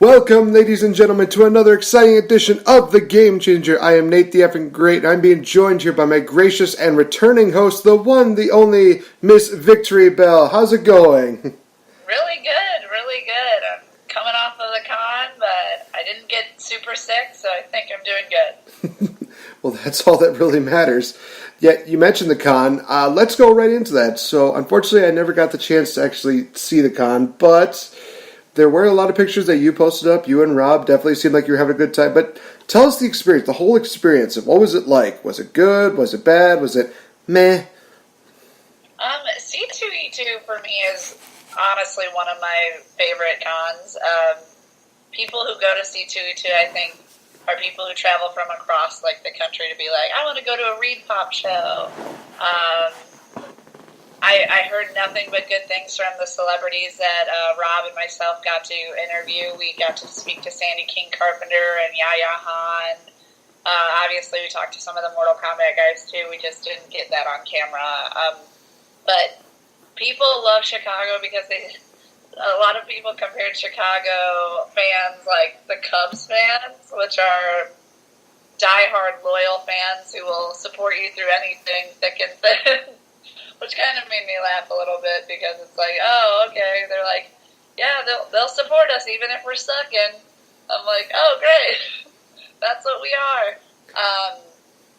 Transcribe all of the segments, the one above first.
Welcome, ladies and gentlemen, to another exciting edition of The Game Changer. I am Nate the Effing Great, and I'm being joined here by my gracious and returning host, the one, the only, Miss VictoriBelle. How's it going? Really good, really good. I'm coming off of the con, but I didn't get super sick, so I think I'm doing good. Well, that's all that really matters. Yet, you mentioned the con. Let's go right into that. So, unfortunately, I never got the chance to actually see the con, but there were a lot of pictures that you posted up. You and Rob definitely seemed like you were having a good time. But tell us the experience, the whole experience. What was it like? Was it good? Was it bad? Was it meh? C2E2 for me is honestly one of my favorite cons. People who go to C2E2, I think, are people who travel from across the country to be like, I want to go to a Reed Pop show. I heard nothing but good things from the celebrities that Rob and myself got to interview. We got to speak to Sandy King Carpenter and Yaya Han. Obviously, we talked to some of the Mortal Kombat guys, too. We just didn't get that on camera. But people love Chicago because a lot of people compared Chicago fans like the Cubs fans, which are diehard loyal fans who will support you through anything thick and thin. Which kind of made me laugh a little bit because it's like, oh, okay. They're like, yeah, they'll support us even if we're sucking. I'm like, oh, great. That's what we are.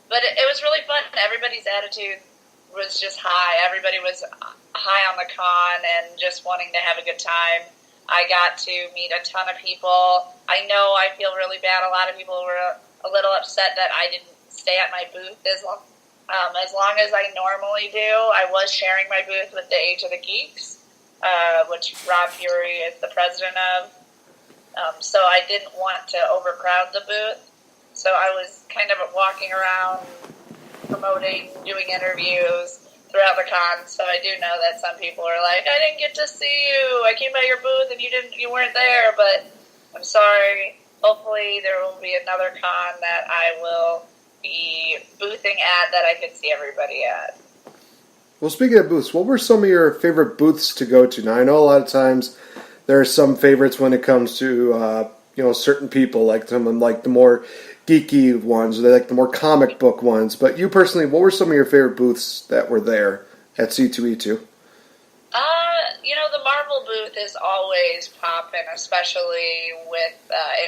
But it was really fun. Everybody's attitude was just high. Everybody was high on the con and just wanting to have a good time. I got to meet a ton of people. I know I feel really bad. A lot of people were a little upset that I didn't stay at my booth as long as I normally do. I was sharing my booth with the Age of the Geeks, which Rob Fury is the president of. So I didn't want to overcrowd the booth. So I was kind of walking around, promoting, doing interviews throughout the con. So I do know that some people are like, I didn't get to see you. I came by your booth and you weren't there. But I'm sorry. Hopefully there will be another con that I will be boothing at that I could see everybody at. Well, speaking of booths, what were some of your favorite booths to go to? Now, I know a lot of times there are some favorites when it comes to certain people, like someone like the more geeky ones, or they like the more comic book ones. But you personally, what were some of your favorite booths that were there at C2E2? The Marvel booth is always popping, especially with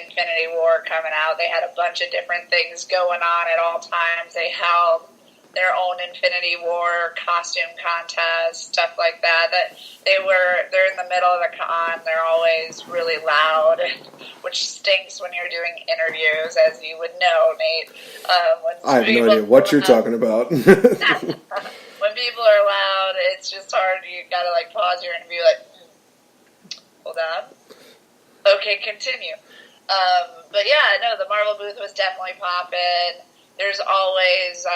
Infinity War coming out. They had a bunch of different things going on at all times. They held their own Infinity War costume contest, stuff like that. They're in the middle of the con. They're always really loud, which stinks when you're doing interviews, as you would know, Nate. I have no idea what you're talking about. When people are loud, it's just hard. You gotta pause your interview, hold on. Okay, continue. But yeah, no, the Marvel booth was definitely poppin'. There's always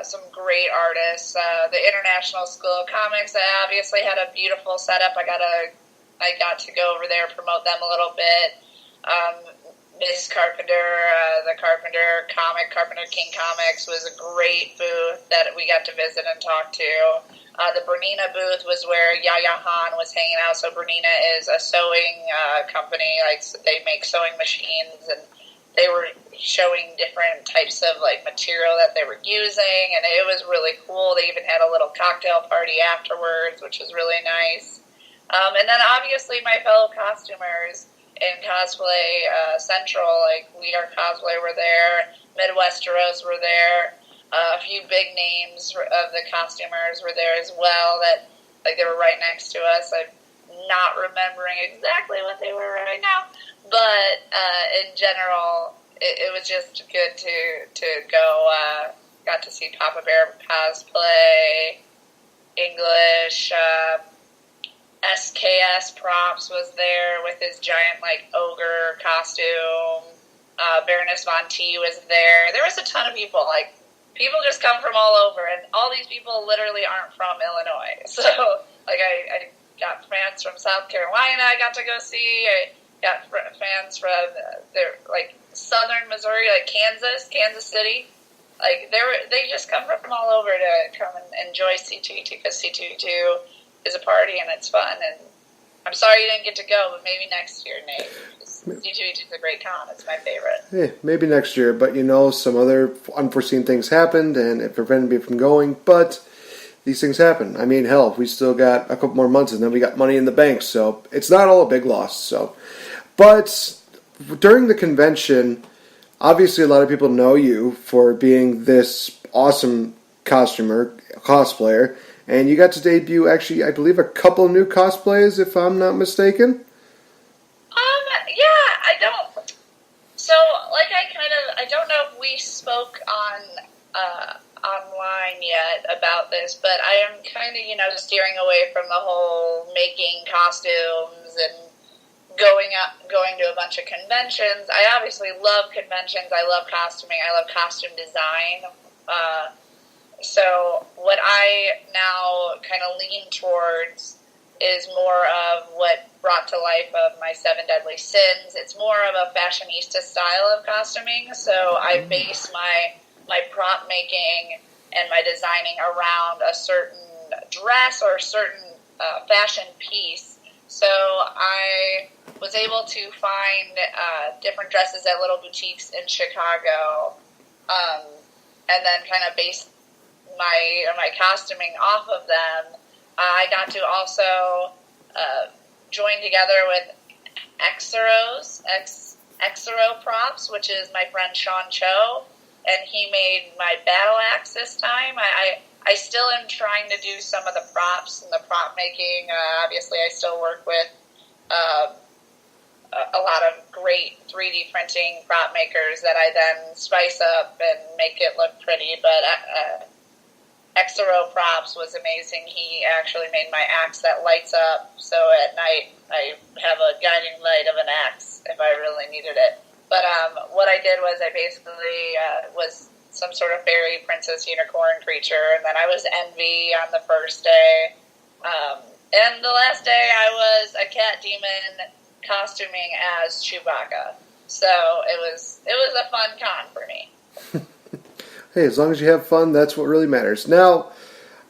some great artists. The International School of Comics, I obviously had a beautiful setup. I got to go over there, promote them a little bit. Ms. Carpenter, the Carpenter King Comics was a great booth that we got to visit and talk to. The Bernina booth was where Yaya Han was hanging out. So Bernina is a sewing company. They make sewing machines, and they were showing different types of material that they were using, and it was really cool. They even had a little cocktail party afterwards, which was really nice. And then obviously my fellow costumers in Cosplay Central, We Are Cosplay were there, Midwesteros were there, a few big names of the costumers were there as well that they were right next to us. I'm not remembering exactly what they were right now, but in general, it was just good to go. Got to see Papa Bear cosplay, English. SKS Props was there with his giant ogre costume. Baroness Von T was there. There was a ton of people. People just come from all over, and all these people literally aren't from Illinois. So I got fans from South Carolina I got to go see. I got fans from southern Missouri, Kansas City. They just come from all over to come and enjoy C2E2 because C2E2 is a party and it's fun, and I'm sorry you didn't get to go, but maybe next year, Nate. C2E2 is a great con. It's my favorite. Maybe next year, but some other unforeseen things happened, and it prevented me from going, but these things happen. I mean, hell, we still got a couple more months, and then we got Money in the Bank, so it's not all a big loss. So, but during the convention, obviously a lot of people know you for being this awesome cosplayer, and you got to debut, actually, I believe, a couple new cosplays, if I'm not mistaken. Yeah, I don't. So, I don't know if we spoke on online yet about this, but I am kind of, steering away from the whole making costumes and going to a bunch of conventions. I obviously love conventions. I love costuming. I love costume design. So what I now kind of lean towards is more of what brought to life of my 7 Deadly Sins. It's more of a fashionista style of costuming. So I base my prop making and my designing around a certain dress or a certain fashion piece. So I was able to find different dresses at little boutiques in Chicago, and then kind of base my costuming off of them. I got to also join together with Xero Props, which is my friend Sean Cho, and he made my battle axe this time. I still am trying to do some of the props and the prop making. Obviously, I still work with a lot of great 3D printing prop makers that I then spice up and make it look pretty, but Xero Props was amazing. He actually made my axe that lights up, so at night I have a guiding light of an axe if I really needed it. But what I did was I basically was some sort of fairy princess unicorn creature, and then I was Envy on the first day. And the last day I was a cat demon costuming as Chewbacca. So it was a fun con for me. Hey, as long as you have fun, that's what really matters. Now,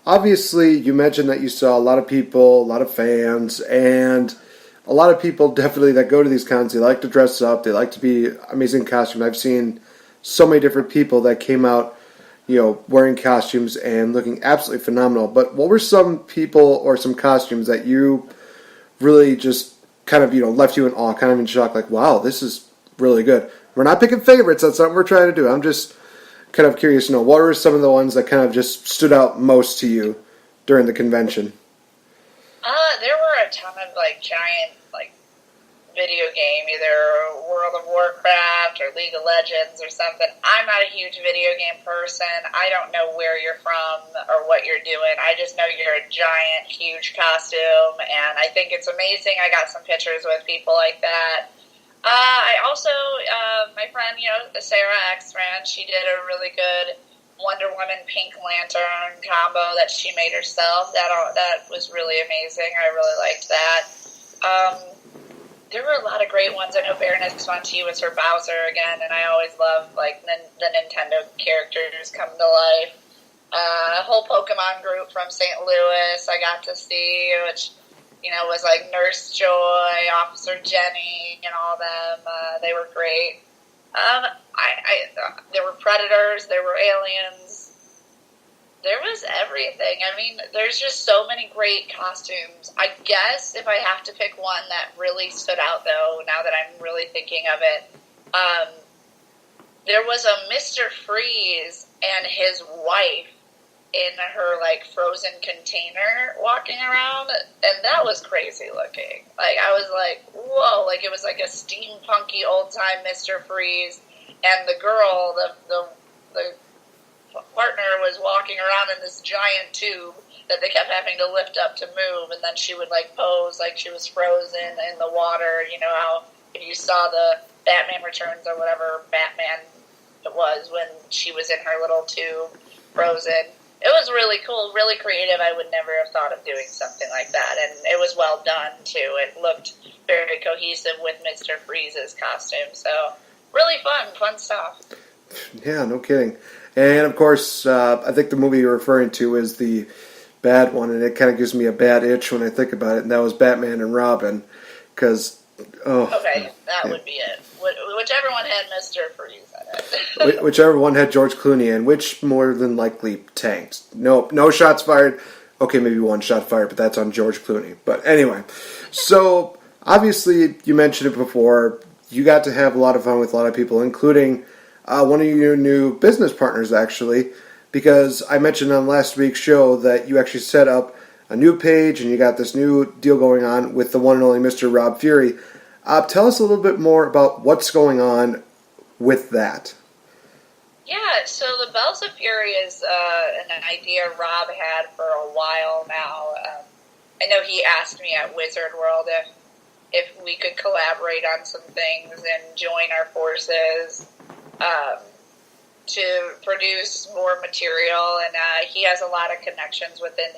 obviously, you mentioned that you saw a lot of people, a lot of fans, and a lot of people definitely that go to these cons, they like to dress up, they like to be amazing costumes. I've seen so many different people that came out, wearing costumes and looking absolutely phenomenal. But what were some people or some costumes that you really just kind of, left you in awe, kind of in shock, like, wow, this is really good? We're not picking favorites, that's not what we're trying to do. I'm just kind of curious to know, what were some of the ones that kind of just stood out most to you during the convention? There were a ton of giant video game, either World of Warcraft or League of Legends or something. I'm not a huge video game person. I don't know where you're from or what you're doing. I just know you're a giant, huge costume, and I think it's amazing. I got some pictures with people like that. I also, my friend, Sarah X-Ran, she did a really good Wonder Woman Pink Lantern combo that she made herself. That was really amazing. I really liked that. There were a lot of great ones. I know Baroness Fontaine was her Bowser again, and I always love the Nintendo characters come to life. A whole Pokemon group from St. Louis I got to see, which was like Nurse Joy, Officer Jenny, and all them. They were great. There were predators, there were aliens. There was everything. I mean, there's just so many great costumes. I guess if I have to pick one that really stood out, though, now that I'm really thinking of it, there was a Mr. Freeze and his wife in her frozen container walking around, and that was crazy looking. I was like, whoa, it was like a steampunky old time Mr. Freeze, and the girl, the partner, was walking around in this giant tube that they kept having to lift up to move, and then she would pose like she was frozen in the water. You know how if you saw the Batman Returns or whatever Batman it was when she was in her little tube frozen. It was really cool, really creative. I would never have thought of doing something like that, and it was well done, too. It looked very cohesive with Mr. Freeze's costume, so really fun stuff. Yeah, no kidding. And, of course, I think the movie you're referring to is the bad one, and it kind of gives me a bad itch when I think about it, and that was Batman and Robin, because, Okay, that would be it. Whichever one had Mr. Freeze in it. Whichever one had George Clooney in, which more than likely tanked. No shots fired. Okay, maybe one shot fired, but that's on George Clooney. But anyway, so obviously you mentioned it before. You got to have a lot of fun with a lot of people, including one of your new business partners, actually, because I mentioned on last week's show that you actually set up a new page and you got this new deal going on with the one and only Mr. Rob Fury. Tell us a little bit more about what's going on with that. Yeah, so the Bells of Fury is an idea Rob had for a while now. I know he asked me at Wizard World if we could collaborate on some things and join our forces to produce more material, and he has a lot of connections within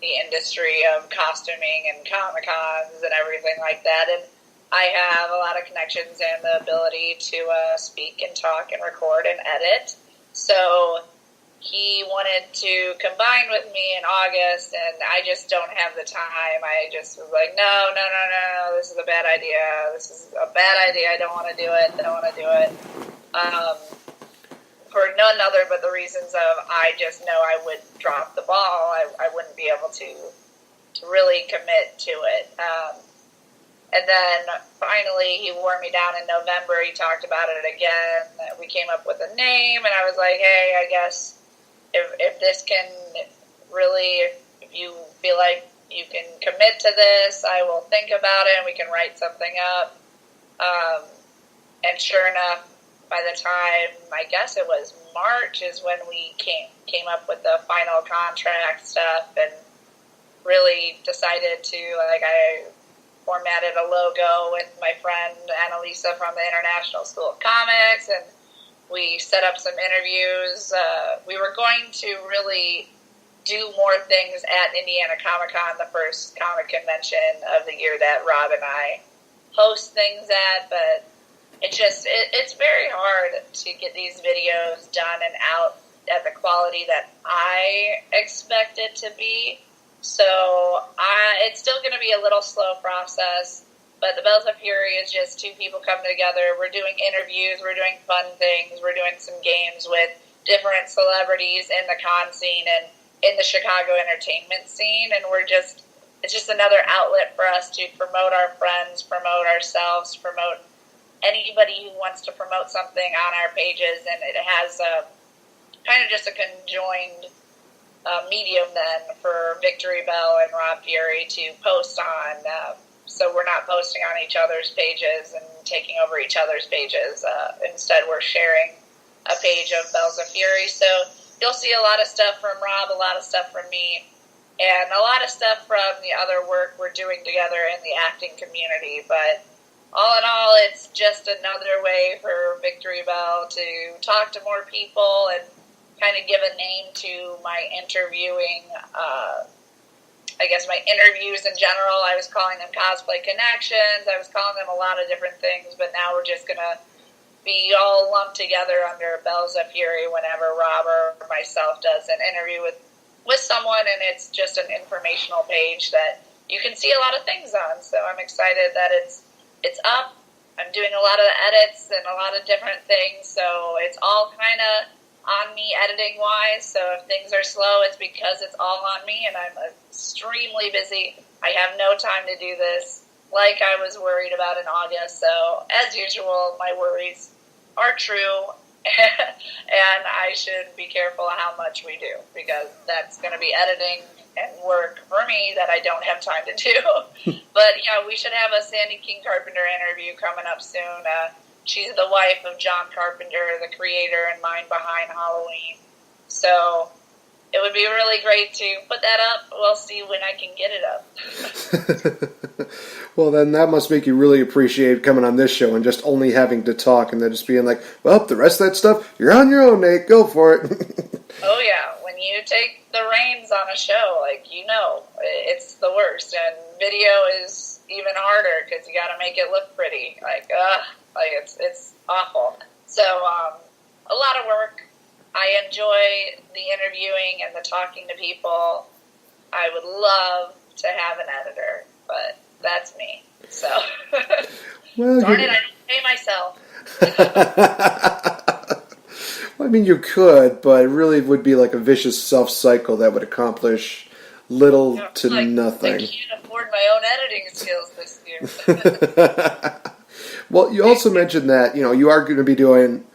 the industry of costuming and Comic-Cons and everything like that, and I have a lot of connections and the ability to speak and talk and record and edit. So he wanted to combine with me in August, and I just don't have the time. I just was like, no, this is a bad idea. This is a bad idea. I don't want to do it. For none other but the reasons of I just know I would drop the ball. I wouldn't be able to really commit to it. And then finally he wore me down in November. He talked about it again. We came up with a name, and I was like, hey, I guess if this can really, if you feel like you can commit to this, I will think about it and we can write something up. And sure enough, by the time, I guess it was March, is when we came up with the final contract stuff and really decided to, I formatted a logo with my friend Annalisa from the International School of Comics, and we set up some interviews. We were going to really do more things at Indiana Comic-Con, the first comic convention of the year that Rob and I host things at, but it's very hard to get these videos done and out at the quality that I expect it to be. So it's still going to be a little slow process, but the Bells of Fury is just two people coming together. We're doing interviews, we're doing fun things, we're doing some games with different celebrities in the con scene and in the Chicago entertainment scene, and it's just another outlet for us to promote our friends, promote ourselves, promote anybody who wants to promote something on our pages, and it has kind of just a conjoined medium then for VictoriBelle and Rob Fury to post on, so we're not posting on each other's pages and taking over each other's pages. Instead, we're sharing a page of Bells of Fury. So you'll see a lot of stuff from Rob, a lot of stuff from me, and a lot of stuff from the other work we're doing together in the acting community. But all in all, it's just another way for VictoriBelle to talk to more people and kind of give a name to my interviewing, I guess my interviews in general. I was calling them Cosplay Connections. I was calling them a lot of different things, but now we're just going to be all lumped together under Bells of Fury whenever Rob or myself does an interview with someone, and it's just an informational page that you can see a lot of things on. So I'm excited that it's up. I'm doing a lot of edits and a lot of different things, so it's all kind of on me editing-wise. So if things are slow, it's because it's all on me, and I'm extremely busy. I have no time to do this like I was worried about in August. So as usual, my worries are true, and I should be careful how much we do, because that's going to be editing and work for me that I don't have time to do. But yeah, we should have a Sandy King Carpenter interview coming up soon. She's the wife of John Carpenter, the creator and mind behind Halloween. So it would be really great to put that up. We'll see when I can get it up. Well, then that must make you really appreciate coming on this show and just only having to talk and then just being like, well, the rest of that stuff, you're on your own, Nate. Go for it. Oh, yeah. When you take the reins on a show, it's the worst. And video is even harder because you got to make it look pretty. It's awful. So, a lot of work. I enjoy the interviewing and the talking to people. I would love to have an editor, but that's me. So, Well, darn it, I don't pay myself. Well, I mean, you could, but it really would be like a vicious self-cycle that would accomplish little to nothing. I can't afford my own editing skills this year. Well, you also mentioned that, you are going to be doing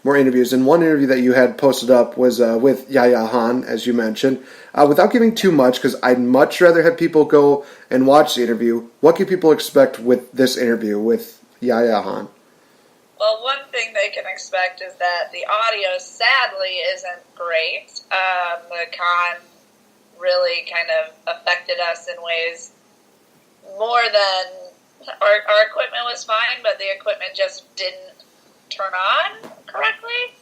more interviews, and one interview that you had posted up was with Yaya Han, as you mentioned. Without giving too much, because I'd much rather have people go and watch the interview, what can people expect with this interview with Yaya Han? Well, one thing they can expect is that the audio, sadly, isn't great. The con really kind of affected us in ways more than our equipment was fine, but the equipment just didn't turn on correctly.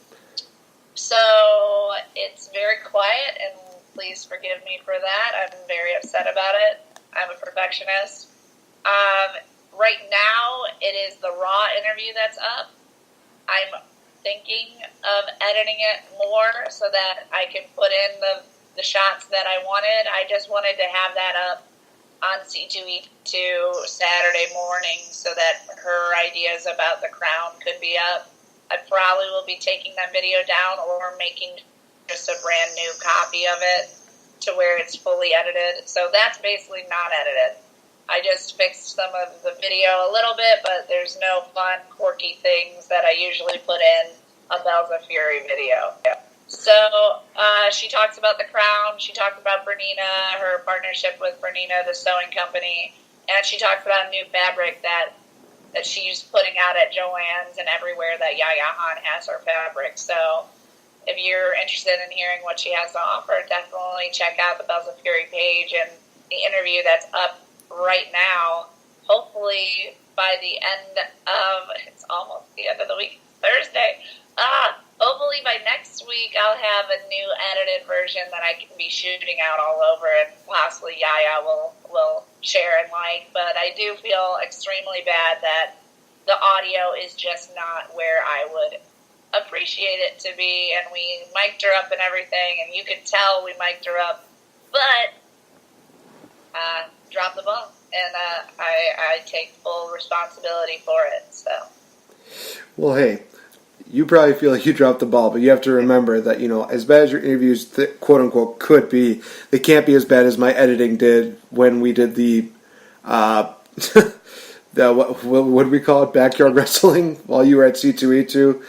So it's very quiet, and please forgive me for that. I'm very upset about it. I'm a perfectionist. Right now, it is the raw interview that's up. I'm thinking of editing it more so that I can put in the shots that I wanted. I just wanted to have that up on C2E2 Saturday morning so that her ideas about the crown could be up. I probably will be taking that video down or making just a brand new copy of it to where it's fully edited. So that's basically not edited. I just fixed some of the video a little bit, but there's no fun, quirky things that I usually put in a Bells of Fury video. So she talks about the crown. She talks about Bernina, her partnership with Bernina, the sewing company, and she talks about a new fabric that she's putting out at Joann's and everywhere that Yaya Han has her fabric. So if you're interested in hearing what she has to offer, definitely check out the Bells of Fury page and the interview that's up right now. Hopefully by the end of, it's almost the end of the week, Thursday. Hopefully by next week I'll have a new edited version that I can be shooting out all over, and possibly Yaya will share and like. But I do feel extremely bad that the audio is just not where I would appreciate it to be, and we mic'd her up and everything, and you could tell we mic'd her up, but dropped the ball, and I take full responsibility for it. So, well, hey, you probably feel like you dropped the ball, but you have to remember that, as bad as your interviews, quote unquote, could be, they can't be as bad as my editing did when we did the what would we call it, backyard wrestling while you were at C2E2.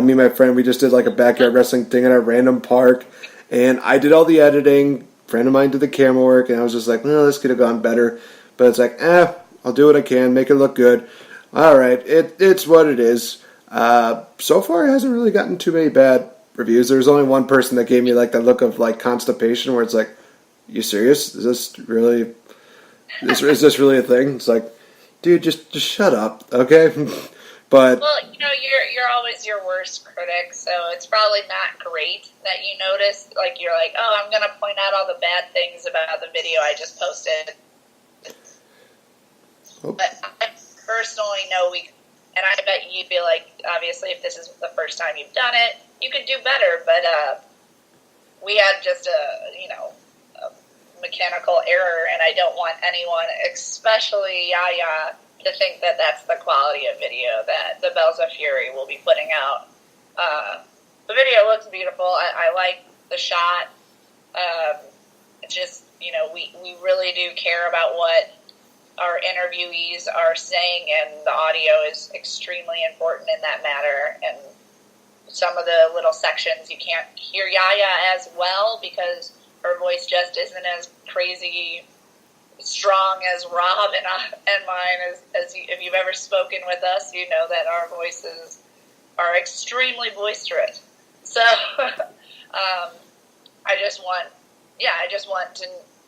Me and my friend, we just did like a backyard wrestling thing at a random park, and I did all the editing. Friend of mine did the camera work, and I was just like, no, this could have gone better. But it's like, I'll do what I can, make it look good. All right, it's what it is. So far, it hasn't really gotten too many bad reviews. There's only one person that gave me like that look of like constipation, where it's like, you serious? Is this really a thing? It's like, dude, just shut up, okay? But well, you're always your worst critic, so it's probably not great that you notice. Like, you're like, oh, I'm gonna point out all the bad things about the video I just posted. But I personally know and I bet you feel like, obviously, if this is the first time you've done it, you could do better. But we had just a mechanical error, and I don't want anyone, especially Yaya, to think that that's the quality of video that the Bells of Fury will be putting out. The video looks beautiful. I like the shot. It's just, we really do care about what our interviewees are saying, and the audio is extremely important in that matter. And some of the little sections you can't hear Yaya as well because her voice just isn't as crazy strong as Rob and mine. As if you've ever spoken with us, you know that our voices are extremely boisterous. So I just want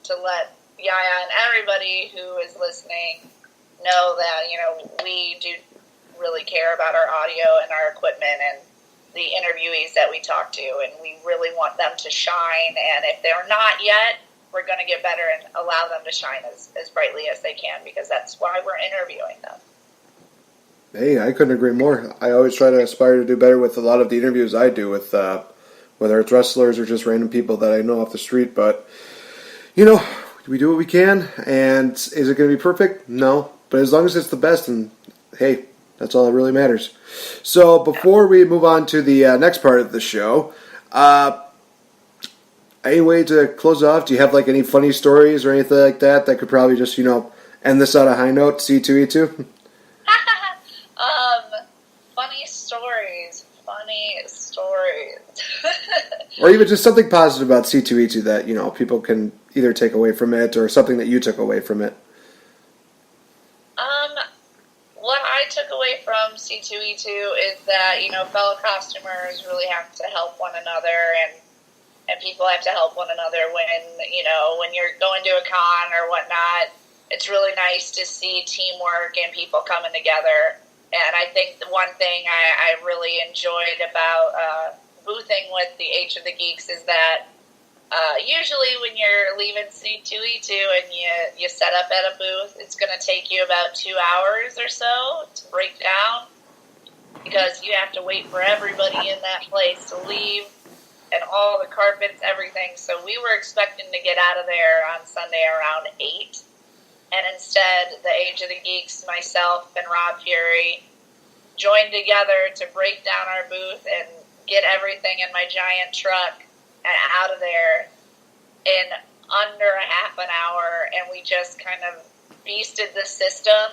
to let Yaya and everybody who is listening know that we do really care about our audio and our equipment and the interviewees that we talk to, and we really want them to shine. And if they're not yet, we're going to get better and allow them to shine as brightly as they can, because that's why we're interviewing them. Hey, I couldn't agree more. I always try to aspire to do better with a lot of the interviews I do with, whether it's wrestlers or just random people that I know off the street. But, we do what we can, and is it going to be perfect? No. But as long as it's the best, and hey, that's all that really matters. So before we move on to the next part of the show, any way to close off? Do you have any funny stories or anything like that that could probably just, end this on a high note, C2E2? Funny stories. Or even just something positive about C2E2 that, people can either take away from it or something that you took away from it. What I took away from C2E2 is that, fellow costumers really have to help one another, and people have to help one another when you're going to a con or whatnot. It's really nice to see teamwork and people coming together. And I think the one thing I really enjoyed about boothing with the Age of the Geeks is that usually when you're leaving C2E2 and you set up at a booth, it's going to take you about 2 hours or so to break down, because you have to wait for everybody in that place to leave, and all the carpets, everything. So we were expecting to get out of there on Sunday around 8. And instead, the Age of the Geeks, myself and Rob Fury, joined together to break down our booth and get everything in my giant truck and out of there in under a half an hour. And we just kind of beasted the system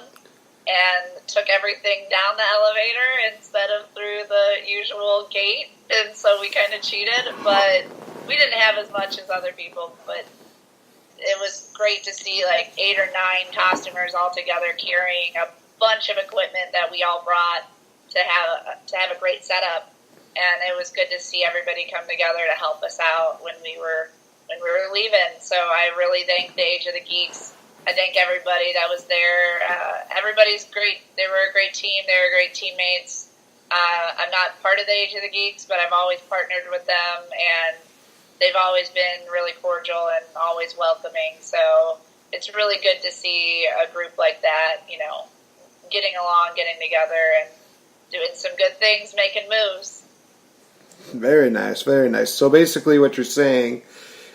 and took everything down the elevator instead of through the usual gate. And so we kind of cheated, but we didn't have as much as other people, but it was great to see 8 or 9 costumers all together carrying a bunch of equipment that we all brought to have a great setup, and it was good to see everybody come together to help us out when we were leaving. So I really thank the Age of the Geeks. I thank everybody that was there. Everybody's great. They were a great team. They were great teammates. I'm not part of the Age of the Geeks, but I've always partnered with them, and they've always been really cordial and always welcoming. So it's really good to see a group like that, getting along, getting together, and doing some good things, making moves. Very nice, very nice. So basically what you're saying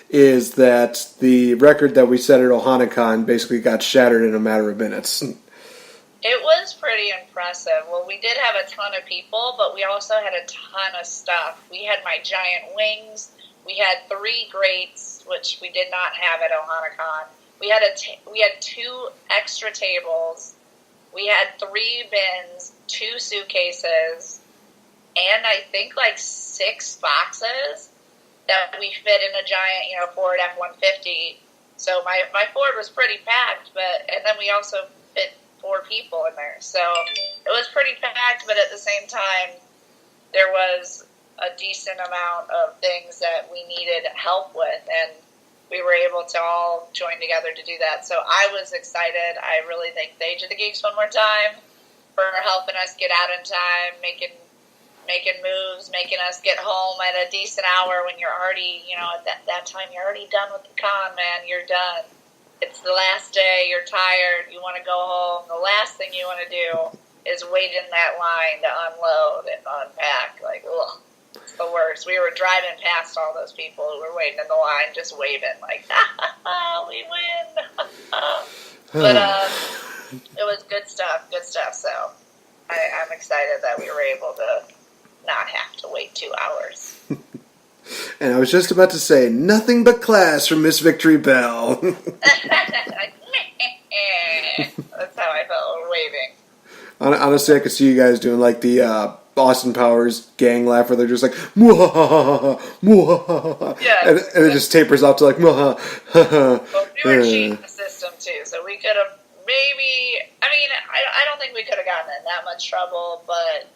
is that the record that we set at OhanaCon basically got shattered in a matter of minutes. It was pretty impressive. Well, we did have a ton of people, but we also had a ton of stuff. We had my giant wings. We had 3 grates, which we did not have at OhanaCon. We had 2 extra tables. We had 3 bins, 2 suitcases, and I think 6 boxes that we fit in a giant, Ford F-150. So my Ford was pretty packed, and then we also fit 4 people in there. So it was pretty packed, but at the same time, there was a decent amount of things that we needed help with, and we were able to all join together to do that. So I was excited. I really thank the Age of the Geeks one more time for helping us get out in time, making moves, making us get home at a decent hour when you're already, at that time you're already done with the con, man. You're done. It's the last day. You're tired. You want to go home. The last thing you want to do is wait in that line to unload and unpack. Ugh. It's the worst. We were driving past all those people who were waiting in the line, just waving we win. But it was good stuff. So I'm excited that we were able to not have to wait 2 hours. And I was just about to say, nothing but class from Miss Victory Bell. That's how I felt waving. Honestly, I could see you guys doing the Austin Powers gang laugh where they're just mwah, mwah. Yeah, and it just tapers off to mwah. Well, we were cheating the system too, so we could have I don't think we could have gotten in that much trouble, but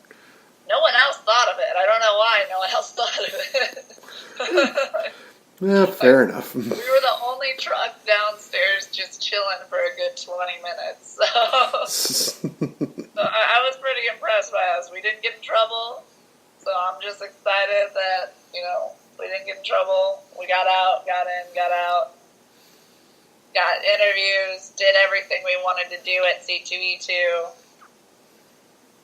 no one else thought of it. I don't know why no one else thought of it. Yeah, fair enough. We were the only truck downstairs just chilling for a good 20 minutes. So I was pretty impressed by us. We didn't get in trouble, so I'm just excited that, we didn't get in trouble. We got out, got in, got out, got interviews, did everything we wanted to do at C2E2.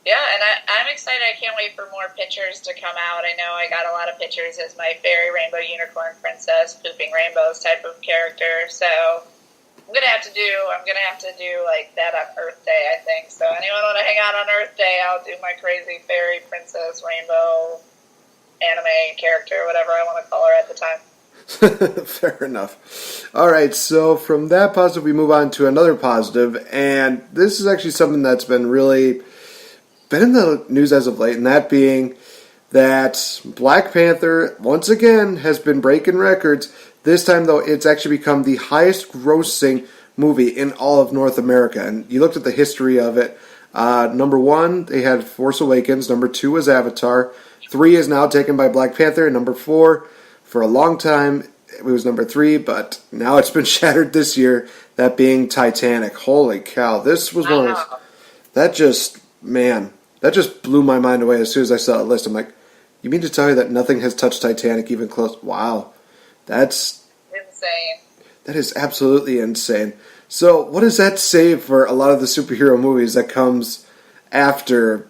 Yeah, and I'm excited. I can't wait for more pictures to come out. I know I got a lot of pictures as my fairy rainbow unicorn princess, pooping rainbows type of character. So I'm gonna have to do like that on Earth Day, I think. So anyone want to hang out on Earth Day? I'll do my crazy fairy princess rainbow anime character, whatever I want to call her at the time. Fair enough. All right, so from that positive, we move on to another positive, and this is actually something that's been in the news as of late, and that being that Black Panther, once again, has been breaking records. This time, though, it's actually become the highest grossing movie in all of North America. And you looked at the history of it. Number 1, they had Force Awakens. Number 2 was Avatar. 3 is now taken by Black Panther. And number 4, for a long time, it was number 3, but now it's been shattered this year, that being Titanic. Holy cow. This was one of those... That just blew my mind away as soon as I saw the list. I'm like, you mean to tell me that nothing has touched Titanic even close? Wow. That's insane. That is absolutely insane. So what does that say for a lot of the superhero movies that comes after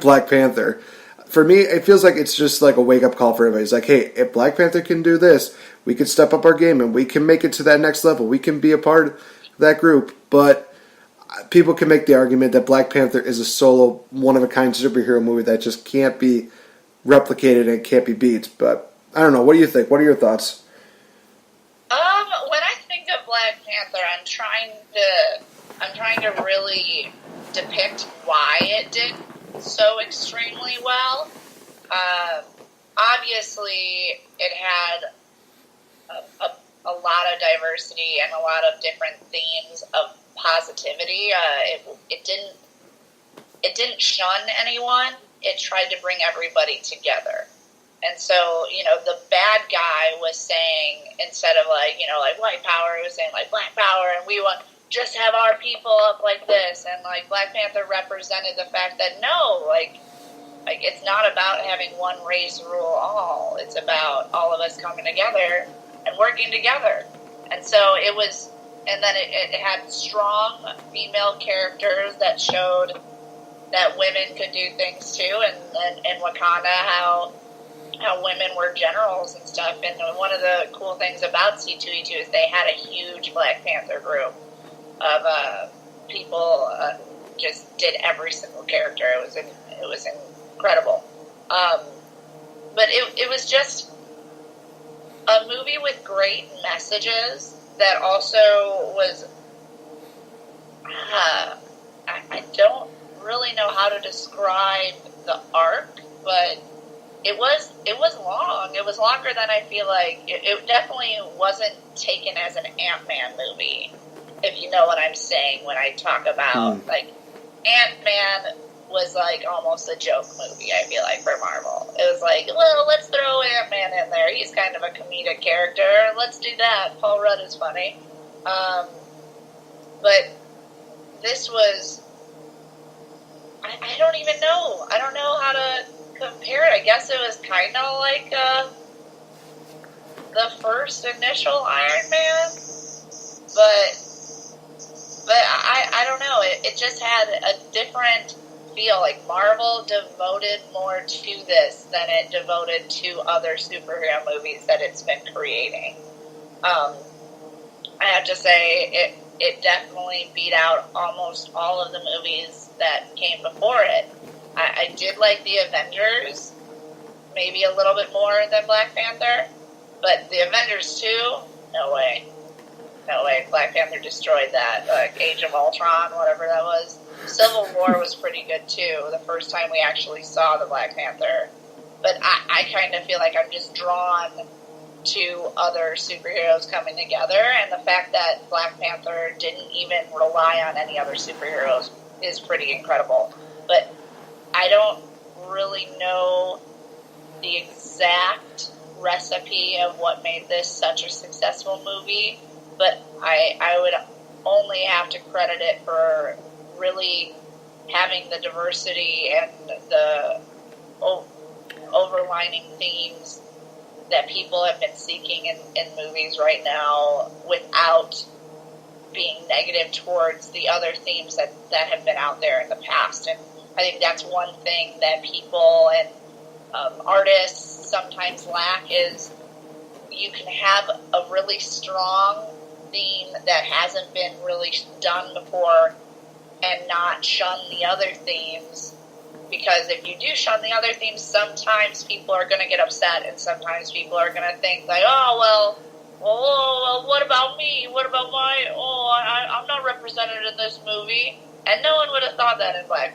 Black Panther? For me, it feels like it's just like a wake-up call for everybody. It's like, hey, if Black Panther can do this, we can step up our game and we can make it to that next level. We can be a part of that group. But people can make the argument that Black Panther is a solo, one-of-a-kind superhero movie that just can't be replicated and can't be beat. But I don't know. What do you think? What are your thoughts? When I think of Black Panther, I'm trying to really depict why it did so extremely well. Obviously, it had a lot of diversity and a lot of different themes of positivity. It didn't shun anyone. It tried to bring everybody together. And so, the bad guy was saying, instead of like white power, he was saying like black power, and we want just have our people up like this. And like Black Panther represented the fact that no, like it's not about having one race rule all. It's about all of us coming together and working together. And so it was, and then it had strong female characters that showed that women could do things too. And in Wakanda, how women were generals and stuff. And one of the cool things about C2E2 is they had a huge Black Panther group of people just did every single character. It was incredible. But it was just a movie with great messages that also was... I don't really know how to describe the arc, but it was long. It was longer than I feel like. It definitely wasn't taken as an Ant-Man movie, if you know what I'm saying when I talk about, like, Ant-Man was like almost a joke movie, I feel like, for Marvel. It was like, well, let's throw Ant-Man in there. He's kind of a comedic character. Let's do that. Paul Rudd is funny. But this was... I don't even know. I don't know how to compare it. I guess it was kind of like the first initial Iron Man, but I don't know. It just had a different feel. Like Marvel devoted more to this than it devoted to other superhero movies that it's been creating. I have to say it definitely beat out almost all of the movies that came before it. I did like the Avengers maybe a little bit more than Black Panther, but the Avengers 2, no way. No way. Black Panther destroyed that. Age of Ultron, whatever that was. Civil War was pretty good too, the first time we actually saw the Black Panther. But I kind of feel like I'm just drawn to other superheroes coming together, and the fact that Black Panther didn't even rely on any other superheroes is pretty incredible. But I don't really know the exact recipe of what made this such a successful movie, but I would only have to credit it for really having the diversity and the overlining themes that people have been seeking in movies right now without being negative towards the other themes that have been out there in the past. And I think that's one thing that people and artists sometimes lack is you can have a really strong theme that hasn't been really done before and not shun the other themes, because if you do shun the other themes, sometimes people are going to get upset, and sometimes people are going to think like, well, what about me? What about I'm not represented in this movie. And no one would have thought that in Black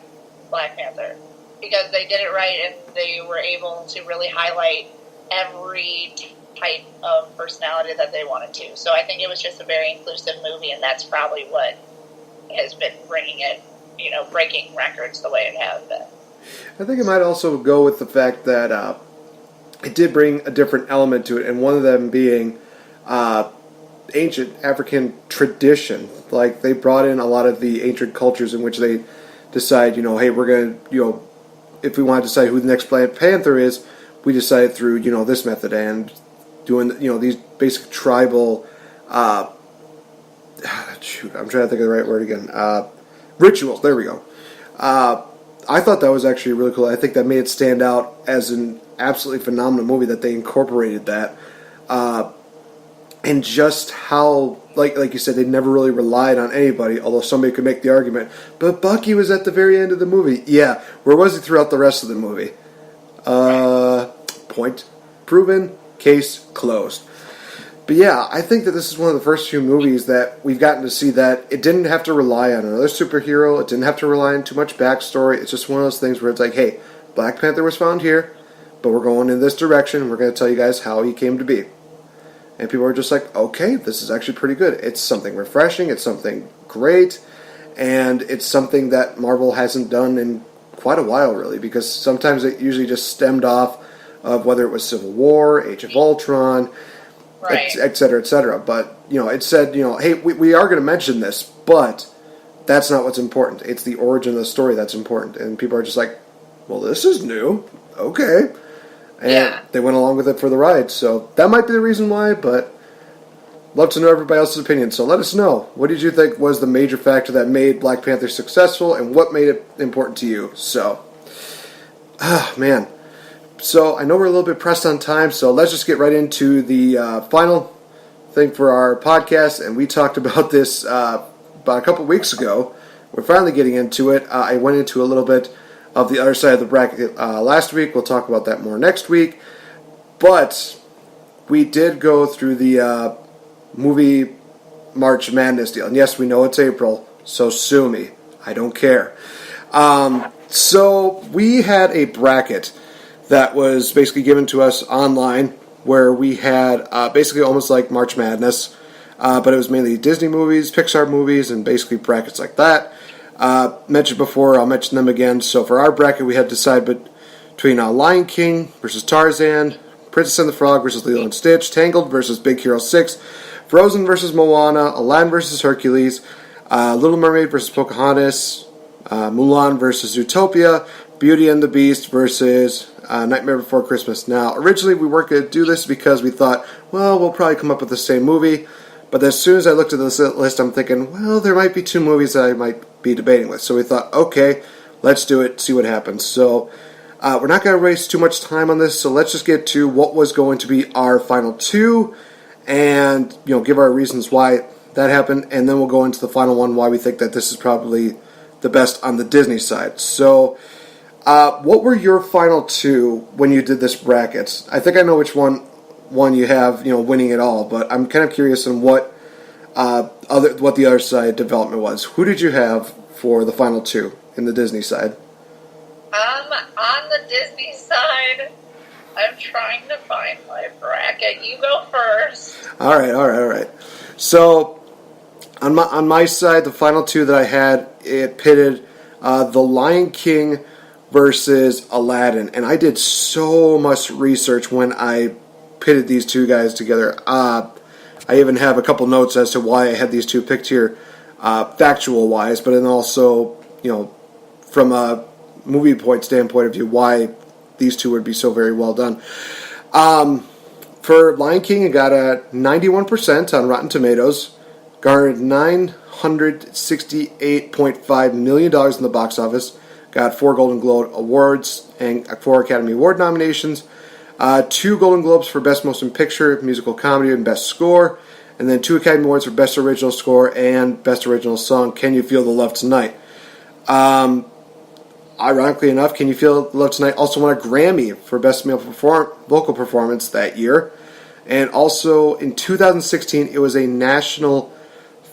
Panther, because they did it right and they were able to really highlight every type of personality that they wanted to. So I think it was just a very inclusive movie, and that's probably what has been bringing it, breaking records the way it has been. I think it might also go with the fact that it did bring a different element to it, and one of them being ancient African tradition. Like, they brought in a lot of the ancient cultures in which they decide, hey, we're going to, if we want to decide who the next Black Panther is, we decide through, this method, and doing, these basic tribal, I'm trying to think of the right word again, rituals, there we go. I thought that was actually really cool. I think that made it stand out as an absolutely phenomenal movie that they incorporated that. And just how, like you said, they never really relied on anybody, although somebody could make the argument, but Bucky was at the very end of the movie. Yeah, where was he throughout the rest of the movie? Point proven, case closed. But yeah, I think that this is one of the first few movies that we've gotten to see that it didn't have to rely on another superhero, it didn't have to rely on too much backstory. It's just one of those things where it's like, hey, Black Panther was found here, but we're going in this direction, we're going to tell you guys how he came to be. And people are just like, okay, this is actually pretty good. It's something refreshing, it's something great, and it's something that Marvel hasn't done in quite a while, really, because sometimes it usually just stemmed off of whether it was Civil War, Age of Ultron, right, et cetera, et cetera. But, it said, hey, we are going to mention this, but that's not what's important. It's the origin of the story that's important. And people are just like, well, this is new. Okay. And they went along with it for the ride. So that might be the reason why, but love to know everybody else's opinion. So let us know. What did you think was the major factor that made Black Panther successful, and what made it important to you? So, man. So I know we're a little bit pressed on time, so let's just get right into the final thing for our podcast. And we talked about this about a couple weeks ago. We're finally getting into it. I went into a little bit of the other side of the bracket last week. We'll talk about that more next week. But we did go through the movie March Madness deal. And yes, we know it's April, so sue me. I don't care. So we had a bracket that was basically given to us online, where we had basically almost like March Madness, but it was mainly Disney movies, Pixar movies, and basically brackets like that. Mentioned before, I'll mention them again. So for our bracket, we had to decide between Lion King versus Tarzan, Princess and the Frog versus Lilo and Stitch, Tangled versus Big Hero 6, Frozen versus Moana, Aladdin versus Hercules, Little Mermaid versus Pocahontas, Mulan versus Zootopia, Beauty and the Beast versus Nightmare Before Christmas. Now, originally we weren't going to do this because we thought, well, we'll probably come up with the same movie. But as soon as I looked at this list, I'm thinking, well, there might be two movies that I might be debating with. So we thought, okay, let's do it, see what happens. So we're not going to waste too much time on this, so let's just get to what was going to be our final two, and give our reasons why that happened, and then we'll go into the final one, why we think that this is probably the best on the Disney side. So what were your final two when you did this bracket? I think I know which one you have, winning it all, but I'm kind of curious on what the other side development was. Who did you have for the final two in the Disney side? On the Disney side, I'm trying to find my bracket. You go first. All right. So on my side, the final two that I had, it pitted The Lion King versus Aladdin, and I did so much research when I pitted these two guys together. I even have a couple notes as to why I had these two picked here, factual wise, but then also, from a movie standpoint of view, why these two would be so very well done. For Lion King, it got a 91% on Rotten Tomatoes, garnered $968.5 million in the box office, got 4 Golden Globe Awards and 4 Academy Award nominations, 2 Golden Globes for Best Motion Picture, Musical Comedy, and Best Score, and then 2 Academy Awards for Best Original Score and Best Original Song, Can You Feel the Love Tonight? Ironically enough, Can You Feel the Love Tonight also won a Grammy for Best Male Vocal Performance that year. And also in 2016, it was a National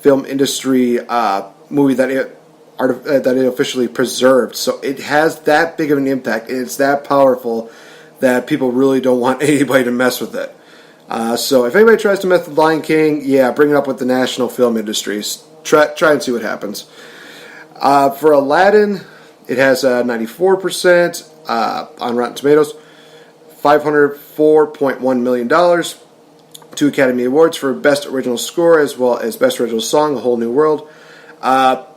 Film Industry movie that it officially preserved. So it has that big of an impact, and it's that powerful that people really don't want anybody to mess with it. So if anybody tries to mess with Lion King, yeah, bring it up with the National Film Industries. Try and see what happens. For Aladdin, it has 94% on Rotten Tomatoes, $504.1 million, 2 Academy Awards for Best Original Score as well as Best Original Song, A Whole New World.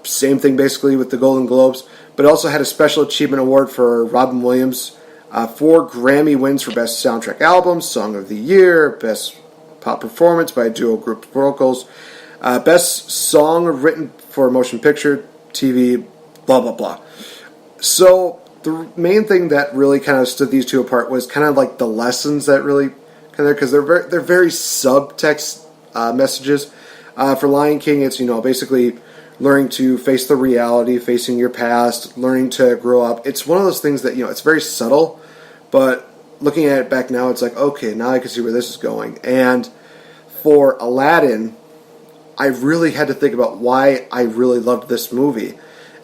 Same thing basically with the Golden Globes, but also had a Special Achievement Award for Robin Williams, 4 Grammy wins for Best Soundtrack Album, Song of the Year, Best Pop Performance by a Duo Group Vocals, Best Song Written for Motion Picture, TV, blah, blah, blah. So the main thing that really kind of stood these two apart was kind of like the lessons that really kind of, because they're very subtext messages. For Lion King, it's basically learning to face the reality, facing your past, learning to grow up. It's one of those things that it's very subtle, but looking at it back now, it's like, okay, now I can see where this is going. And for Aladdin, I really had to think about why I really loved this movie.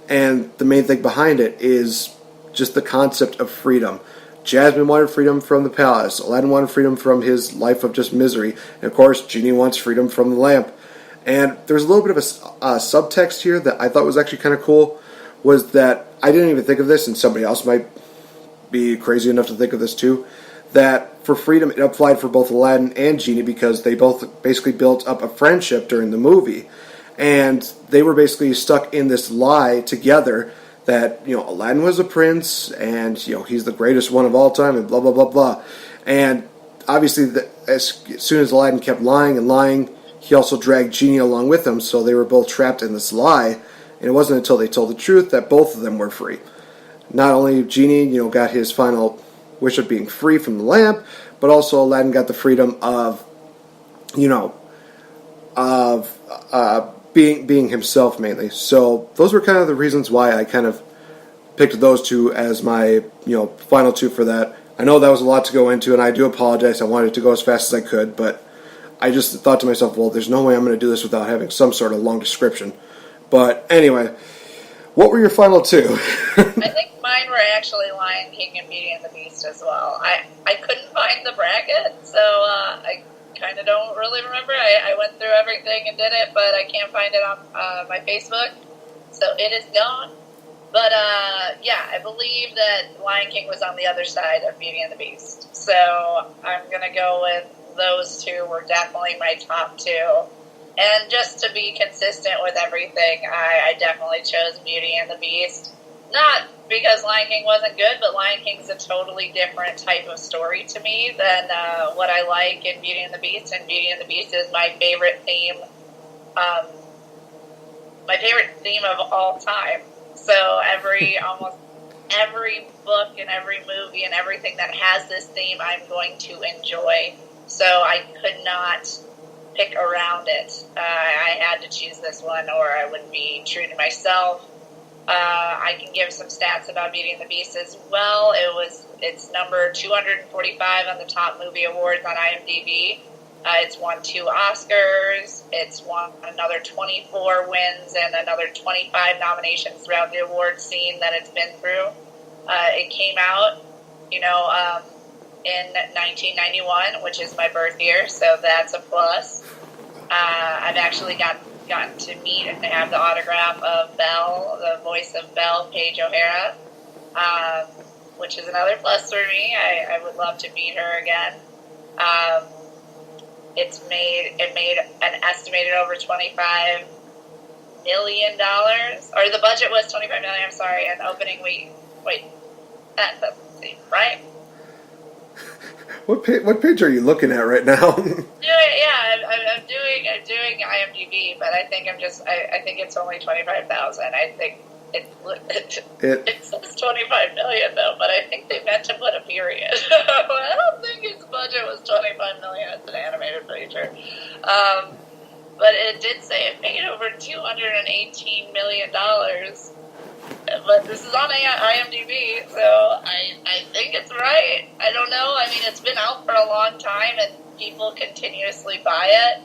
And the main thing behind it is just the concept of freedom. Jasmine wanted freedom from the palace. Aladdin wanted freedom from his life of just misery. And of course, Genie wants freedom from the lamp. And there's a little bit of a subtext here that I thought was actually kind of cool, was that I didn't even think of this, and somebody else might be crazy enough to think of this too, that for freedom it applied for both Aladdin and Genie because they both basically built up a friendship during the movie. And they were basically stuck in this lie together that, Aladdin was a prince and, he's the greatest one of all time and blah, blah, blah, blah. And obviously, as soon as Aladdin kept lying and lying, he also dragged Genie along with him, so they were both trapped in this lie. And it wasn't until they told the truth that both of them were free. Not only Genie, got his final wish of being free from the lamp, but also Aladdin got the freedom of, being himself mainly. So those were kind of the reasons why I kind of picked those two as my, final two for that. I know that was a lot to go into, and I do apologize. I wanted to go as fast as I could, but I just thought to myself, well, there's no way I'm going to do this without having some sort of long description. But anyway, what were your final two? I think mine were actually Lion King and Beauty and the Beast as well. I couldn't find the bracket, so I kind of don't really remember. I went through everything and did it, but I can't find it on my Facebook, so it is gone. But yeah, I believe that Lion King was on the other side of Beauty and the Beast, so I'm going to go with those two were definitely my top two. And just to be consistent with everything, I definitely chose Beauty and the Beast. Not because Lion King wasn't good, but Lion King's a totally different type of story to me than what I like in Beauty and the Beast. And Beauty and the Beast is my favorite theme, of all time. So almost every book and every movie and everything that has this theme, I'm going to enjoy. So I could not pick around it. I had to choose this one, or I wouldn't be true to myself. I can give some stats about Beauty and the Beast as well. It's number 245 on the top movie awards on IMDb. It's won 2 Oscars. It's won another 24 wins and another 25 nominations throughout the award scene that it's been through. It came out, in 1991, which is my birth year, so that's a plus. I've actually gotten to meet and have the autograph of Belle, the voice of Belle, Paige O'Hara, which is another plus for me. I would love to meet her again. It made an estimated over $25 million, or the budget was $25 million. I'm sorry, and opening week. Wait, that doesn't seem right. What page are you looking at right now? I'm doing IMDb, but I think I think it's only 25,000. I think It says 25 million though, but I think they meant to put a period. I don't think its budget was 25 million. It's an animated feature. But it did say it made over $218 million. But this is on IMDb, so I think it's right. I don't know. I mean, it's been out for a long time, and people continuously buy it.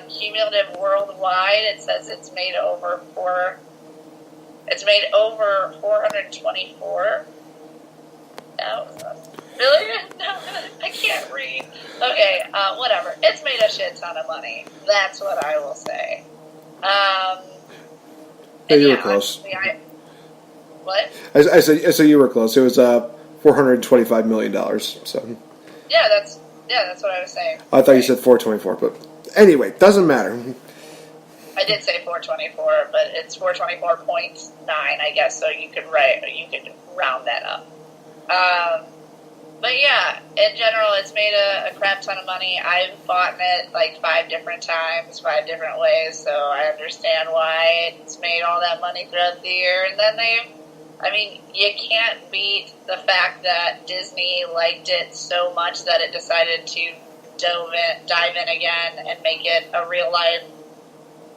Cumulative worldwide, it says it's made over 424 million. No, I can't read. Okay, whatever. It's made a shit ton of money. That's what I will say. You were close. What? I said you were close. It was $425 million. So. Yeah, that's what I was saying. I thought you said 424, but anyway, doesn't matter. I did say 424, but it's 424.9, I guess. So you could round that up. But yeah, in general, it's made a crap ton of money. I've bought it like 5 different times, 5 different ways, so I understand why it's made all that money throughout the year. And then you can't beat the fact that Disney liked it so much that it decided to dive in again and make it a real life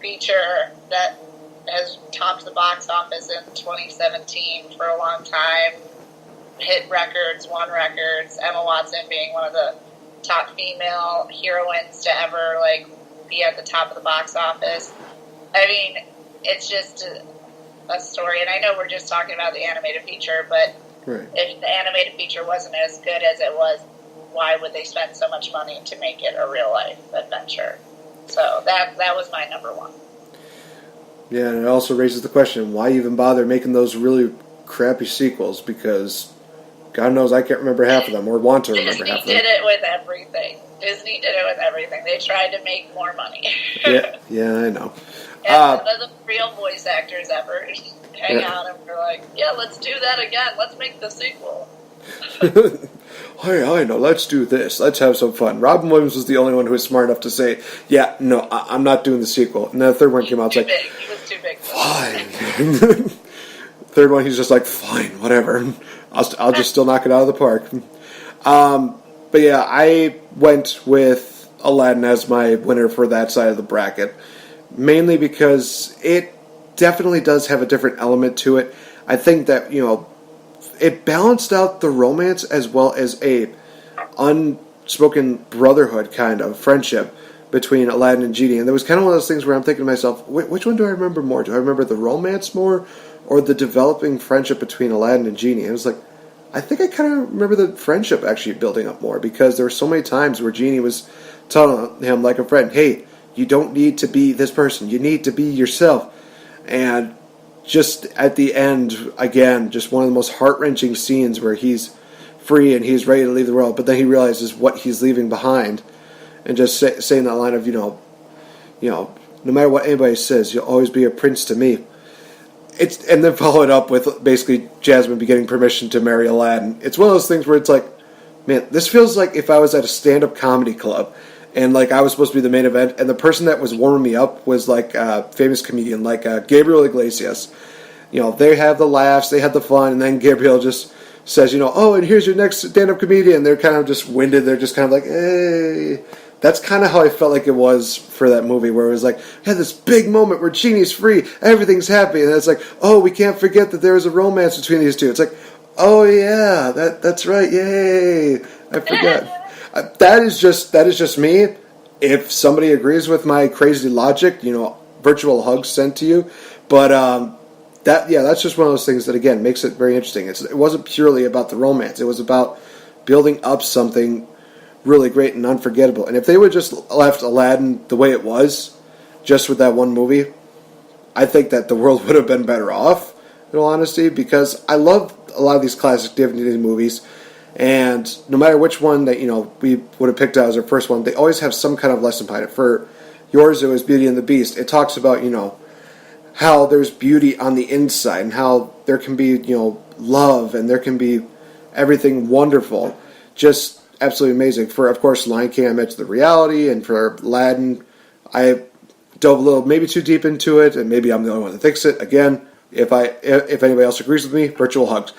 feature that has topped the box office in 2017 for a long time. Hit records, won records. Emma Watson being one of the top female heroines to ever be at the top of the box office. I mean, it's just a story, and I know we're just talking about the animated feature, but right. If the animated feature wasn't as good as it was, why would they spend so much money to make it a real life adventure? So that was my number 1. Yeah, and it also raises the question, why even bother making those really crappy sequels? Because God knows I can't remember half of them, or want to remember half of them. Disney did it with everything. They tried to make more money. yeah, I know. And none of the real voice actors ever hang out and were like, yeah, let's do that again. Let's make the sequel. I know, let's do this. Let's have some fun. Robin Williams was the only one who was smart enough to say, yeah, no, I'm not doing the sequel. And then the third one came out, it's like, he was too big. Fine. Third one, he's just like, fine, whatever. I'll just still knock it out of the park. But yeah, I went with Aladdin as my winner for that side of the bracket. Mainly because it definitely does have a different element to it. I think that, it balanced out the romance as well as a unspoken brotherhood kind of friendship between Aladdin and Genie. And there was kind of one of those things where I'm thinking to myself, which one do I remember more? Do I remember the romance more or the developing friendship between Aladdin and Genie? And it was like, I think I kind of remember the friendship actually building up more because there were so many times where Genie was telling him like a friend, hey, you don't need to be this person. You need to be yourself. And just at the end, again, just one of the most heart-wrenching scenes where he's free and he's ready to leave the world, but then he realizes what he's leaving behind. And just saying that line of, no matter what anybody says, you'll always be a prince to me. And then follow it up with basically Jasmine getting permission to marry Aladdin. It's one of those things where it's like, man, this feels like if I was at a stand-up comedy club and I was supposed to be the main event, and the person that was warming me up was a famous comedian like Gabriel Iglesias. They have the laughs, they have the fun, and then Gabriel just says, oh, and here's your next stand-up comedian. They're kind of just winded. They're just kind of like, hey. That's kind of how I felt like it was for that movie, where it was like, we had this big moment where Genie's free, everything's happy, and it's like, oh, we can't forget that there was a romance between these two. It's like, oh yeah, that's right, yay, I forgot. That is just me. If somebody agrees with my crazy logic, virtual hugs sent to you. But that's just one of those things that again makes it very interesting. It wasn't purely about the romance; it was about building up something really great and unforgettable. And if they would just left Aladdin the way it was, just with that one movie, I think that the world would have been better off, in all honesty, because I love a lot of these classic Disney movies, and no matter which one that, we would have picked out as our first one, they always have some kind of lesson behind it. For yours, it was Beauty and the Beast. It talks about, how there's beauty on the inside, and how there can be, love, and there can be everything wonderful. Just absolutely amazing. For, of course, Lion King, I mentioned the reality, and for Aladdin, I dove a little, maybe too deep into it, and maybe I'm the only one that thinks it. Again, If anybody else agrees with me, virtual hugs.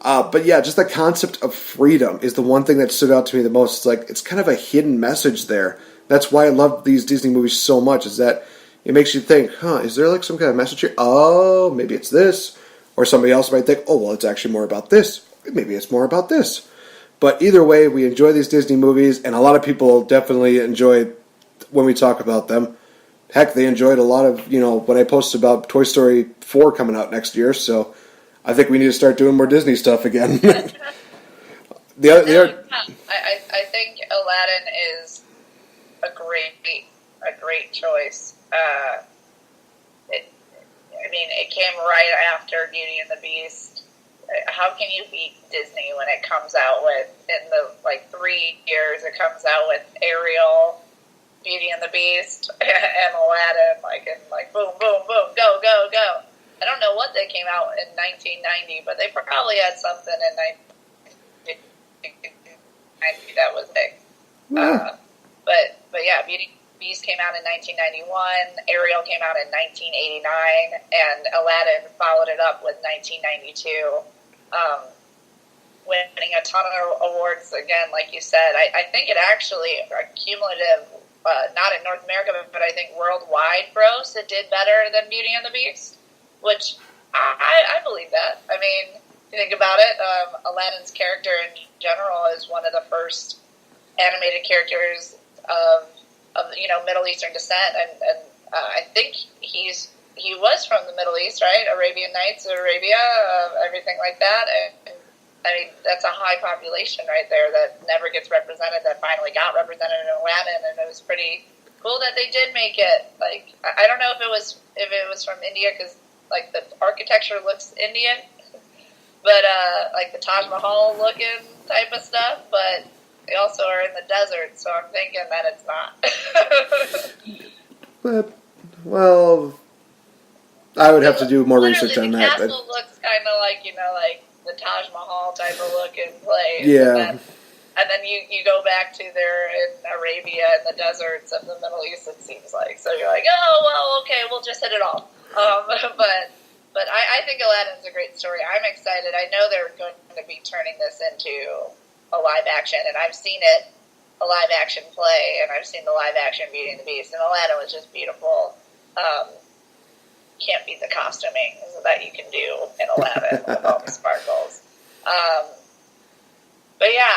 But yeah, just the concept of freedom is the one thing that stood out to me the most. It's like it's kind of a hidden message there. That's why I love these Disney movies so much. Is that it makes you think, is there like some kind of message here? Oh, maybe it's this. Or somebody else might think, oh, well, it's actually more about this. Maybe it's more about this. But either way, we enjoy these Disney movies, and a lot of people definitely enjoy when we talk about them. Heck, they enjoyed a lot of, when I posted about Toy Story 4 coming out next year, so I think we need to start doing more Disney stuff again. I think Aladdin is a great choice. It came right after Beauty and the Beast. How can you beat Disney when it comes out with, in the 3 years, it comes out with Ariel, Beauty and the Beast, and Aladdin, boom, boom, boom, go, go, go. I don't know what they came out in 1990, but they probably had something in 1990 that was big. But yeah, Beauty and the Beast came out in 1991, Ariel came out in 1989, and Aladdin followed it up with 1992. Winning a ton of awards again, like you said. I think it actually cumulative, not in North America, but I think worldwide gross, it did better than Beauty and the Beast, which I believe that. I mean, if you think about it, Aladdin's character in general is one of the first animated characters of Middle Eastern descent, and I think he was from the Middle East, right? Arabian Nights, Arabia, everything like that. And I mean, that's a high population right there that never gets represented, that finally got represented in Aladdin, and it was pretty cool that they did make it. I don't know if it was from India, because the architecture looks Indian, but the Taj Mahal looking type of stuff, but they also are in the desert, so I'm thinking that it's not. Well, I would have to do more research on that. The castle looks kind of like the Taj Mahal type of look in place. Yeah. And then you go back to there in Arabia in the deserts of the Middle East, it seems like. So you're like, oh, well, okay, we'll just hit it all. But I think Aladdin's a great story. I'm excited. I know they're going to be turning this into a live action, and I've seen it, a live action play, and I've seen the live action Beauty and the Beast, and Aladdin was just beautiful. Can't beat the costuming that you can do in Aladdin with all the sparkles. But yeah,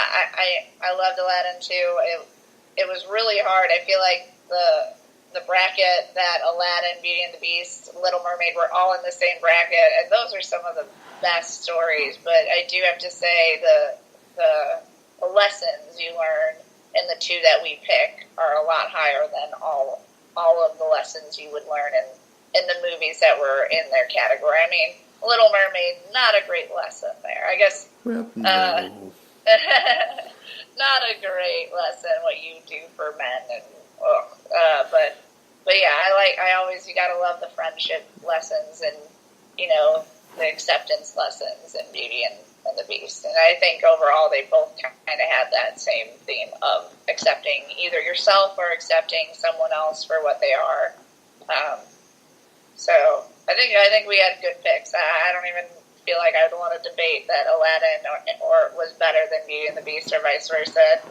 I loved Aladdin too. It was really hard. I feel like the bracket that Aladdin, Beauty and the Beast, Little Mermaid were all in the same bracket, and those are some of the best stories. But I do have to say the lessons you learn in the two that we pick are a lot higher than all of the lessons you would learn in the movies that were in their category. I mean, Little Mermaid, not a great lesson there. I guess well, no. Not a great lesson what you do for men, and but yeah, you gotta love the friendship lessons and the acceptance lessons in Beauty and the Beast. And I think overall they both kind of had that same theme of accepting either yourself or accepting someone else for what they are. So I think we had good picks. I don't even feel like I would want to debate that Aladdin or was better than Beauty and the Beast or vice versa.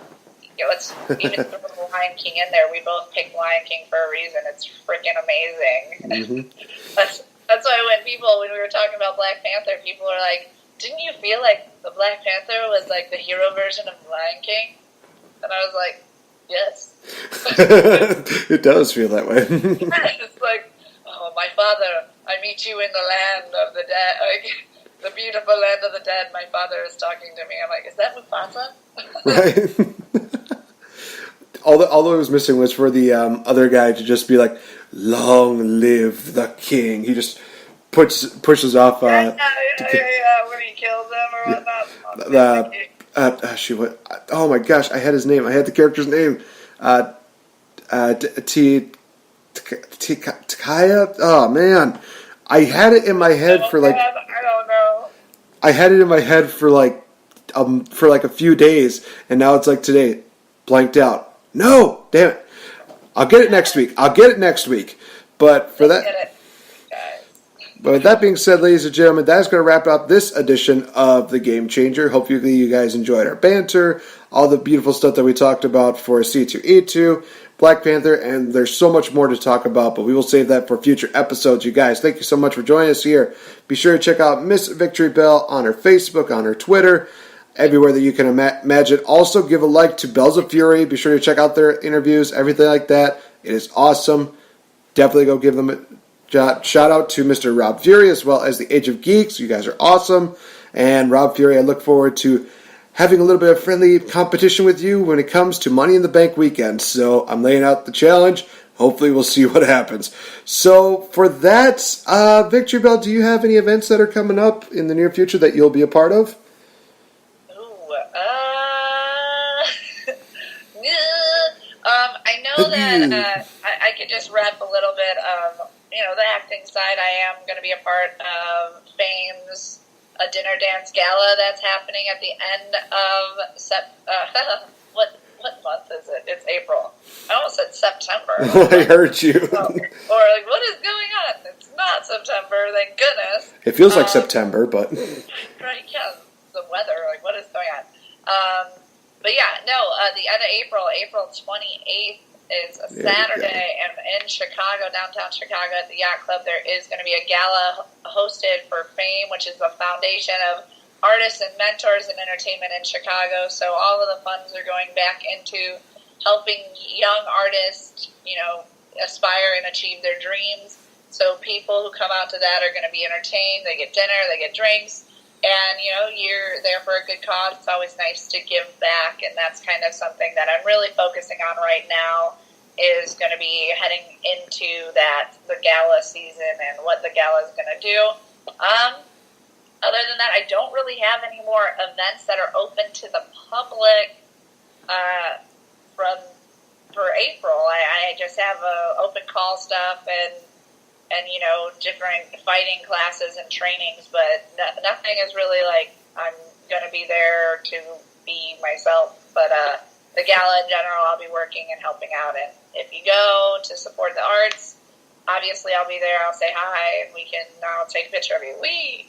Let's even throw the Lion King in there. We both picked Lion King for a reason. It's freaking amazing. Mm-hmm. That's why when we were talking about Black Panther, people are like, didn't you feel like the Black Panther was like the hero version of Lion King? And I was like, yes. It does feel that way. It's like, oh, my father, I meet you in the land of the dead, the beautiful land of the dead. My father is talking to me. I'm like, is that Mufasa? Right. All it was missing was for the other guy to just be like, "Long live the king." He just pushes off. When he kills them or whatnot. Oh my gosh, I had his name. I had the character's name. Takaya. Oh man, I had it in my head for like. I don't know. I had it in my head for like a few days, and now it's like today, blanked out. No, damn it! I'll get it next week. But for that, But with that being said, ladies and gentlemen, that's going to wrap up this edition of The Game Changer. Hopefully you guys enjoyed our banter, all the beautiful stuff that we talked about for C2E2, Black Panther, and there's so much more to talk about, but we will save that for future episodes, you guys. Thank you so much for joining us here. Be sure to check out Miss Victory Bell on her Facebook, on her Twitter, everywhere that you can imagine. Also, give a like to Bells of Fury. Be sure to check out their interviews, everything like that. It is awesome. Definitely go give them a shout out to Mr. Rob Fury as well as the Age of Geeks. You guys are awesome. And Rob Fury, I look forward to having a little bit of friendly competition with you when it comes to Money in the Bank weekend. So I'm laying out the challenge. Hopefully we'll see what happens. So for that, Victory Bell, do you have any events that are coming up in the near future that you'll be a part of? I know that I could just rep a little bit of, the acting side. I am going to be a part of Fame's dinner dance gala that's happening at the end of what month is it? It's April. I almost said September. I heard you. Or what is going on? It's not September, thank goodness. It feels like September, but... Right, yeah, the weather, what is going on? But yeah, no, the end of April 28th is a Saturday, and in Chicago, downtown Chicago at the Yacht Club, there is going to be a gala hosted for Fame, which is a foundation of artists and mentors in entertainment in Chicago. So all of the funds are going back into helping young artists, aspire and achieve their dreams. So people who come out to that are going to be entertained. They get dinner, they get drinks. And, you're there for a good cause. It's always nice to give back, and that's kind of something that I'm really focusing on right now, is going to be heading into the gala season and what the gala is going to do. Other than that, I don't really have any more events that are open to the public for April. I just have open call stuff and different fighting classes and trainings, but nothing is really I'm going to be there to be myself. But the gala in general, I'll be working and helping out. And if you go to support the arts, obviously I'll be there. I'll say hi, and I'll take a picture of you. Whee!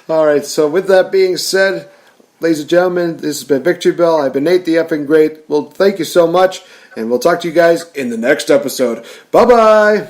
All right, so with that being said, ladies and gentlemen, this has been Victory Bell. I've been Nate the Effing Great. Well, thank you so much, and we'll talk to you guys in the next episode. Bye-bye!